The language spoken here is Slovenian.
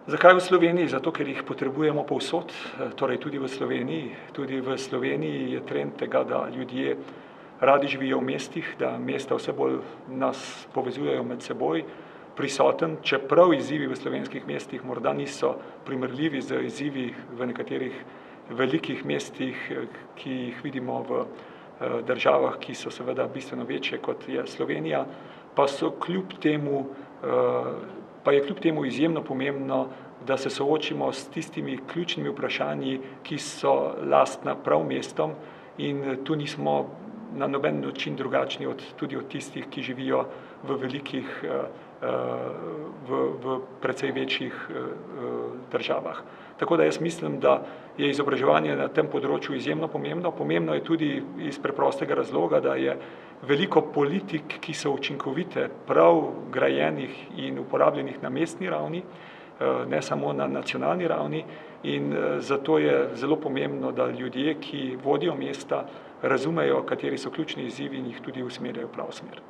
Zakaj v Sloveniji? Zato, ker jih potrebujemo povsod, torej tudi v Sloveniji. Tudi v Sloveniji je trend tega, da ljudje radi živijo v mestih, da mesta vse bolj nas povezujejo med seboj, prisoten, čeprav izzivi v slovenskih mestih morda niso primerljivi z izzivi v nekaterih velikih mestih, ki jih vidimo v državah, ki so seveda bistveno večje, kot je Slovenija, pa je kljub temu izjemno pomembno, da se soočimo s tistimi ključnimi vprašanji, ki so lastna prav mestom, in tu nismo na noben način drugačni tudi od tistih, ki živijo v velikih, v precej večjih državah. Tako da jaz mislim, da je izobraževanje na tem področju izjemno pomembno. Pomembno je tudi iz preprostega razloga, da je veliko politik, ki so učinkovite, prav grajenih in uporabljenih na mestni ravni, ne samo na nacionalni ravni, in zato je zelo pomembno, da ljudje, ki vodijo mesta, razumejo, kateri so ključni izzivi in jih tudi usmerjajo v pravo smer.